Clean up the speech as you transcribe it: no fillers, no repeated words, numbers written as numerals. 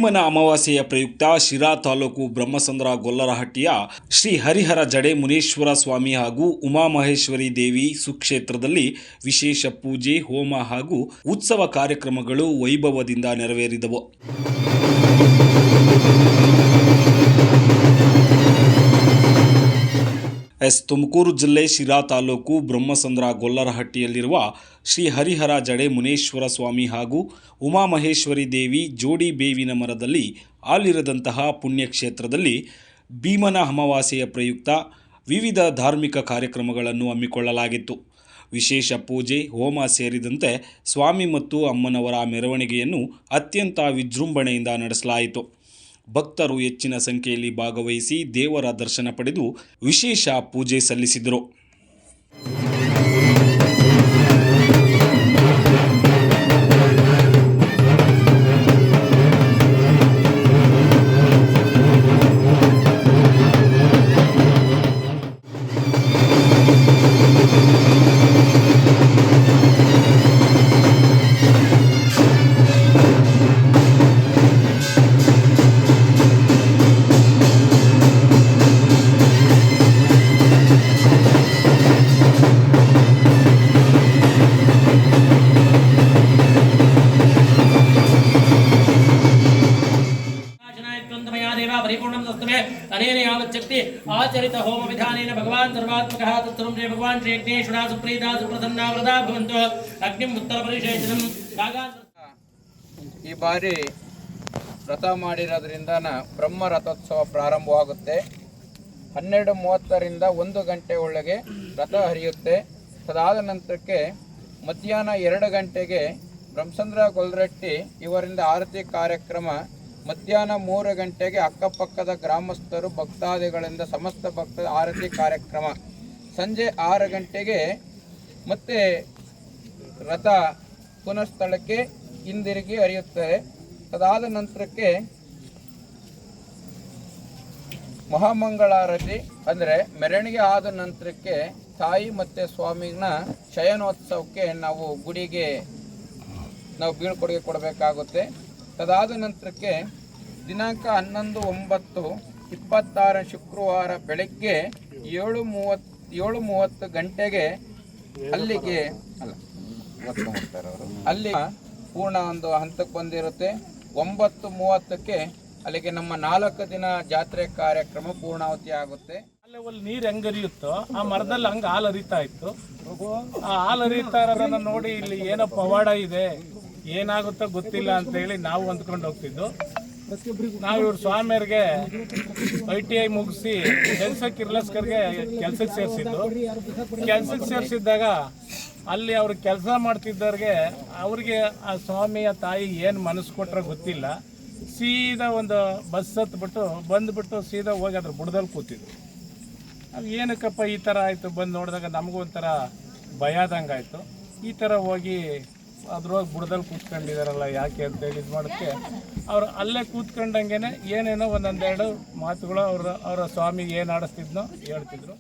ಭೀಮನ ಅಮಾವಾಸ್ಯೆಯ ಪ್ರಯುಕ್ತ ಶಿರಾ ತಾಲೂಕು ಬ್ರಹ್ಮಸಂದ್ರ ಗೊಲ್ಲರಹಟ್ಟಿಯ ಶ್ರೀ ಹರಿಹರ ಜಡೆ ಮುನೇಶ್ವರ ಸ್ವಾಮಿ ಹಾಗೂ ಉಮಾಮಹೇಶ್ವರಿ ದೇವಿ ಸುಕ್ಷೇತ್ರದಲ್ಲಿ ವಿಶೇಷ ಪೂಜೆ, ಹೋಮ ಹಾಗೂ ಉತ್ಸವ ಕಾರ್ಯಕ್ರಮಗಳು ವೈಭವದಿಂದ ನೆರವೇರಿದವು. ತುಮಕೂರು ಜಿಲ್ಲೆ ಶಿರಾ ತಾಲೂಕು ಬ್ರಹ್ಮಸಂದ್ರ ಗೊಲ್ಲರಹಟ್ಟಿಯಲ್ಲಿರುವ ಶ್ರೀ ಹರಿಹರ ಜಡೆ ಮುನೇಶ್ವರ ಸ್ವಾಮಿ ಹಾಗೂ ಉಮಾಮಹೇಶ್ವರಿ ದೇವಿ ಜೋಡಿ ಬೇವಿನ ಮರದಲ್ಲಿ ಆಲಿರದಂತಹ ಪುಣ್ಯಕ್ಷೇತ್ರದಲ್ಲಿ ಭೀಮನ ಅಮಾವಾಸ್ಯೆಯ ಪ್ರಯುಕ್ತ ವಿವಿಧ ಧಾರ್ಮಿಕ ಕಾರ್ಯಕ್ರಮಗಳನ್ನು ಹಮ್ಮಿಕೊಳ್ಳಲಾಗಿತ್ತು. ವಿಶೇಷ ಪೂಜೆ, ಹೋಮ ಸೇರಿದಂತೆ ಸ್ವಾಮಿ ಮತ್ತು ಅಮ್ಮನವರ ಮೆರವಣಿಗೆಯನ್ನು ಅತ್ಯಂತ ವಿಜೃಂಭಣೆಯಿಂದ ನಡೆಸಲಾಯಿತು. ಭಕ್ತರು ಹೆಚ್ಚಿನ ಸಂಖ್ಯೆಯಲ್ಲಿ ಭಾಗವಹಿಸಿ ದೇವರ ದರ್ಶನ ಪಡೆದು ವಿಶೇಷ ಪೂಜೆ ಸಲ್ಲಿಸಿದರು. परिपूर्णं तस्मै अनेन यावच्छक्ति आचरित होम विधानेन भगवान् सर्वात्मकः तत्सर्वं श्री भगवान् श्री यज्ञेश्वरा सुप्रीता सुप्रसन्ना वरदा भवन्तु अग्निं उत्तरपरिशेषणं ಈ ಬಾರಿ ವ್ರತ ಮಾಡಿರೋದ್ರಿಂದ ಬ್ರಹ್ಮ ರಥೋತ್ಸವ ಪ್ರಾರಂಭವಾಗುತ್ತೆ. 12:30ರಿಂದ 1 ಗಂಟೆ ಒಳಗೆ ರಥ ಹರಿಯುತ್ತೆ. ಅದಾದ ನಂತರಕ್ಕೆ ಮಧ್ಯಾಹ್ನ 2 ಗಂಟೆಗೆ ಬ್ರಹ್ಮಸಂದ್ರ ಗೊಲ್ಲರಹಟ್ಟಿ ಇವರಿಂದ ಆರತಿ ಕಾರ್ಯಕ್ರಮ. ಮಧ್ಯಾಹ್ನ 3 ಗಂಟೆಗೆ ಅಕ್ಕಪಕ್ಕದ ಗ್ರಾಮಸ್ಥರು ಭಕ್ತಾದಿಗಳಿಂದ ಸಮಸ್ತ ಭಕ್ತರ ಆರತಿ ಕಾರ್ಯಕ್ರಮ. ಸಂಜೆ 6 ಗಂಟೆಗೆ ಮತ್ತೆ ರಥ ಪುನಃ ಸ್ಥಳಕ್ಕೆ ಹಿಂದಿರುಗಿ ಹರಿಯುತ್ತದೆ. ಅದಾದ ನಂತರಕ್ಕೆ ಮಹಾಮಂಗಳಾರತಿ ಅಂದರೆ ಮೆರವಣಿಗೆ ಆದ ನಂತರಕ್ಕೆ ತಾಯಿ ಮತ್ತು ಸ್ವಾಮಿನ ಶಯನೋತ್ಸವಕ್ಕೆ ನಾವು ಗುಡಿಗೆ ನಾವು ಬೀಳ್ಕೊಡುಗೆ ಕೊಡಬೇಕಾಗುತ್ತೆ. ಅದಾದ ನಂತರಕ್ಕೆ ದಿನಾಂಕ 11/9/26 ಶುಕ್ರವಾರ ಬೆಳಗ್ಗೆ 7:30 ಗಂಟೆಗೆ ಅಲ್ಲಿಗೆ ಅಲ್ಲಿ ಪೂರ್ಣ ಒಂದು ಹಂತಕ್ಕೆ ಬಂದಿರುತ್ತೆ. 9:30ಕ್ಕೆ ಅಲ್ಲಿಗೆ ನಮ್ಮ 4 ದಿನ ಜಾತ್ರೆ ಕಾರ್ಯಕ್ರಮ ಪೂರ್ಣಾವತಿ ಆಗುತ್ತೆ. ಅಲ್ಲಿ ನೀರು ಹೆಂಗ್ ಹರಿಯುತ್ತೋ ಆ ಮರದಲ್ಲಿ ಹಂಗೆ ಹಾಲು ಹರಿತಾ ಇತ್ತು. ಆ ಹಾಲು ಹರಿತಾ ಇರೋದನ್ನ ನೋಡಿ ಇಲ್ಲಿ ಏನೋ ಪವಾಡ ಇದೆ, ಏನಾಗುತ್ತೋ ಗೊತ್ತಿಲ್ಲ ಅಂತ ಹೇಳಿ ನಾವು ಅಂದ್ಕೊಂಡು ಹೋಗ್ತಿದ್ದು. ನಾವು ಇವ್ರ ಸ್ವಾಮಿಯರಿಗೆ ITI ಮುಗಿಸಿ ಕಿರ್ಲಸ್ಕರ್ಗೆ ಕೆಲ್ಸಕ್ಕೆ ಸೇರಿಸಿದ್ದು. ಕೆಲ್ಸಕ್ಕೆ ಸೇರಿಸಿದ್ದಾಗ ಅಲ್ಲಿ ಅವ್ರು ಕೆಲಸ ಮಾಡ್ತಿದ್ದವ್ರಿಗೆ ಅವ್ರಿಗೆ ಆ ಸ್ವಾಮಿಯ ತಾಯಿ ಏನು ಮನಸ್ಸು ಕೊಟ್ರೆ ಗೊತ್ತಿಲ್ಲ. ಸೀದಾ ಒಂದು ಬಸ್ ಹತ್ಬಿಟ್ಟು ಬಂದುಬಿಟ್ಟು ಸೀದಾ ಹೋಗಿ ಅದ್ರ ಬುಡದಲ್ಲಿ ಕೂತಿದ್ರು. ಅದು ಏನಕ್ಕಪ್ಪ ಈ ಥರ ಆಯಿತು, ಬಂದು ನೋಡಿದಾಗ ನಮಗೂ ಒಂಥರ ಭಯ ಆದಂಗೆ ಆಯಿತು. ಈ ಥರ ಹೋಗಿ ಅದ್ರೊಳಗೆ ಬುಡದಲ್ಲಿ ಕೂತ್ಕೊಂಡಿದಾರಲ್ಲ ಯಾಕೆ ಅಂತೇಳಿ ಇದು ಮಾಡೋಕ್ಕೆ ಅವ್ರು ಅಲ್ಲೇ ಕೂತ್ಕೊಂಡಂಗೆ ಏನೇನೋ ಒಂದೊಂದೆರಡು ಮಾತುಗಳು ಅವರ ಸ್ವಾಮಿಗೆ ಏನು ಆಡಿಸ್ತಿದ್ನೋ ಹೇಳ್ತಿದ್ರು.